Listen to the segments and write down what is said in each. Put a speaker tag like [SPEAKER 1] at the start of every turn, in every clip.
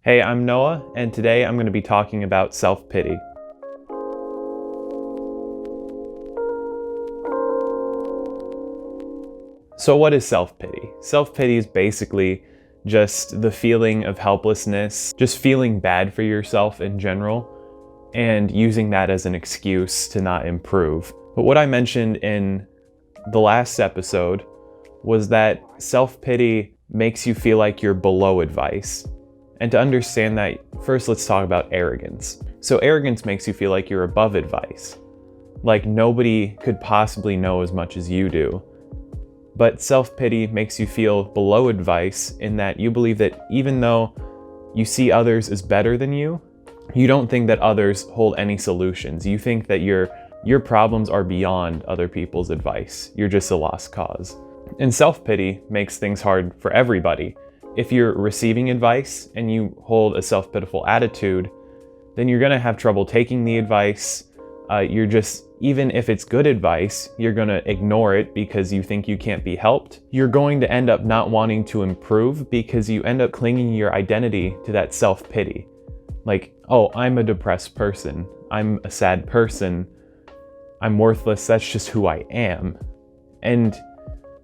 [SPEAKER 1] Hey, I'm Noah, and today I'm going to be talking about self-pity. So what is self-pity? Self-pity is basically just the feeling of helplessness, just feeling bad for yourself in general, and using that as an excuse to not improve. But what I mentioned in the last episode was that self-pity makes you feel like you're below advice. And to understand that, first let's talk about arrogance. So arrogance makes you feel like you're above advice. Like nobody could possibly know as much as you do. But self-pity makes you feel below advice in that you believe that even though you see others as better than you don't think that others hold any solutions. You think that your problems are beyond other people's advice. You're just a lost cause. And self-pity makes things hard for everybody. If you're receiving advice and you hold a self-pitiful attitude, then you're gonna have trouble taking the advice. Even if it's good advice, you're gonna ignore it because you think you can't be helped. You're going to end up not wanting to improve because you end up clinging your identity to that self-pity. Like, oh, I'm a depressed person. I'm a sad person. I'm worthless. That's just who I am. And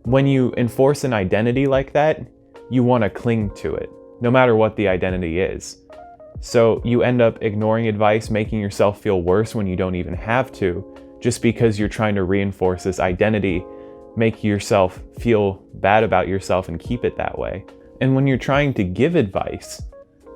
[SPEAKER 1] when you enforce an identity like that, you want to cling to it, no matter what the identity is. So you end up ignoring advice, making yourself feel worse when you don't even have to, just because you're trying to reinforce this identity, make yourself feel bad about yourself and keep it that way. And when you're trying to give advice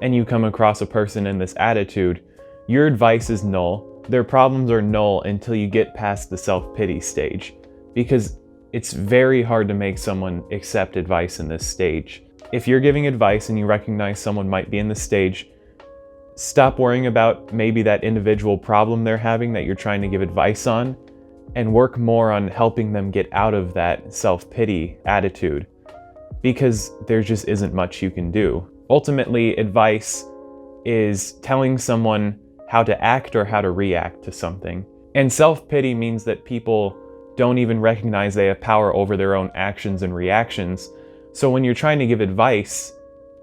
[SPEAKER 1] and you come across a person in this attitude, your advice is null. Their problems are null until you get past the self-pity stage, because it's very hard to make someone accept advice in this stage. If you're giving advice and you recognize someone might be in this stage, stop worrying about maybe that individual problem they're having that you're trying to give advice on, and work more on helping them get out of that self-pity attitude, because there just isn't much you can do. Ultimately, advice is telling someone how to act or how to react to something. And self-pity means that people don't even recognize they have power over their own actions and reactions. So when you're trying to give advice,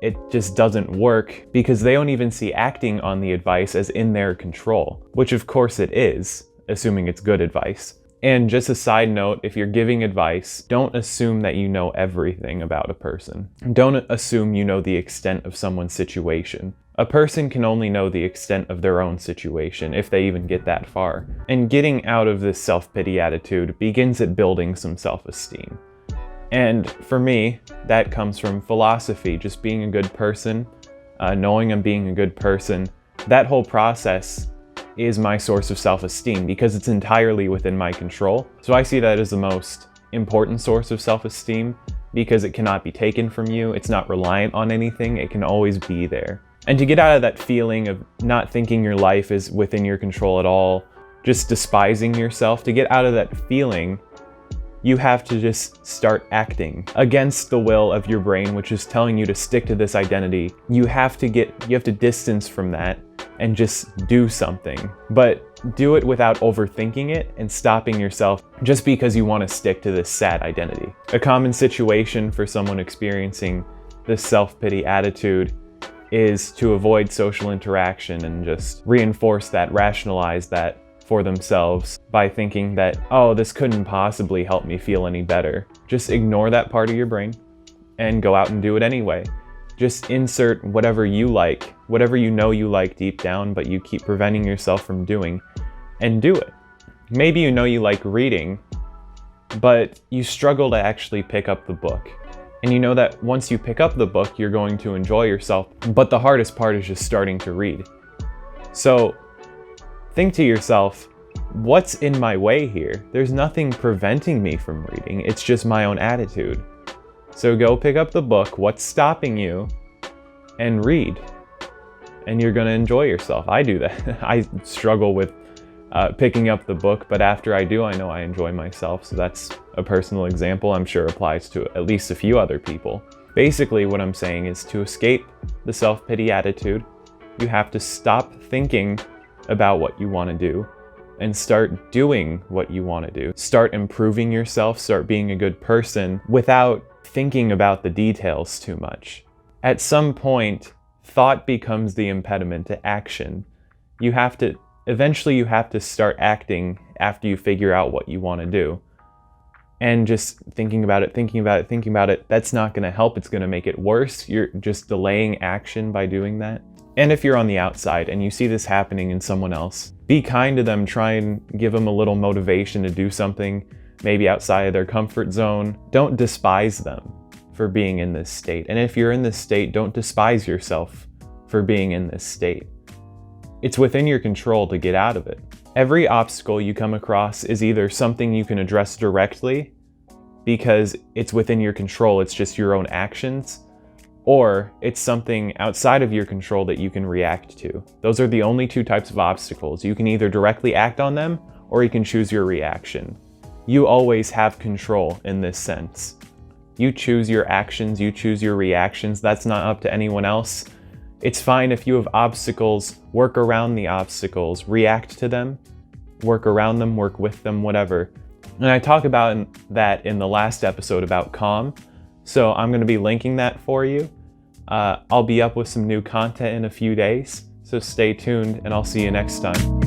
[SPEAKER 1] it just doesn't work because they don't even see acting on the advice as in their control, which of course it is, assuming it's good advice. And just a side note, if you're giving advice, don't assume that you know everything about a person. Don't assume you know the extent of someone's situation. A person can only know the extent of their own situation, if they even get that far. And getting out of this self-pity attitude begins at building some self-esteem. And for me, that comes from philosophy, just being a good person, knowing I'm being a good person. That whole process is my source of self-esteem because it's entirely within my control. So I see that as the most important source of self-esteem because it cannot be taken from you. It's not reliant on anything. It can always be there. And to get out of that feeling of not thinking your life is within your control at all, just despising yourself, to get out of that feeling, you have to just start acting against the will of your brain, which is telling you to stick to this identity. You have to distance from that and just do something. But do it without overthinking it and stopping yourself just because you want to stick to this sad identity. A common situation for someone experiencing this self-pity attitude is to avoid social interaction and just reinforce that, rationalize that for themselves by thinking that, oh, this couldn't possibly help me feel any better. Just ignore that part of your brain and go out and do it anyway. Just insert whatever you like, whatever you know you like deep down, but you keep preventing yourself from doing, and do it. Maybe you know you like reading, but you struggle to actually pick up the book. And you know that once you pick up the book, you're going to enjoy yourself, but the hardest part is just starting to read. So think to yourself, what's in my way here? There's nothing preventing me from reading. It's just my own attitude. So go pick up the book, what's stopping you, and read. And you're gonna enjoy yourself. I do that. I struggle with picking up the book, but after I do, I know I enjoy myself. So that's a personal example I'm sure applies to at least a few other people. Basically, what I'm saying is to escape the self-pity attitude, you have to stop thinking about what you want to do and start doing what you want to do. Start improving yourself, start being a good person without thinking about the details too much. At some point, thought becomes the impediment to action. Eventually you have to start acting after you figure out what you want to do. And just thinking about it, that's not going to help. It's going to make it worse. You're just delaying action by doing that. And if you're on the outside and you see this happening in someone else, be kind to them. Try and give them a little motivation to do something, maybe outside of their comfort zone. Don't despise them for being in this state. And if you're in this state, don't despise yourself for being in this state. It's within your control to get out of it. Every obstacle you come across is either something you can address directly because it's within your control, it's just your own actions, or it's something outside of your control that you can react to. Those are the only two types of obstacles. You can either directly act on them or you can choose your reaction. You always have control in this sense. You choose your actions, you choose your reactions. That's not up to anyone else. It's fine if you have obstacles, work around the obstacles, react to them, work around them, work with them, whatever. And I talk about that in the last episode about calm. So I'm going to be linking that for you. I'll be up with some new content in a few days. So stay tuned and I'll see you next time.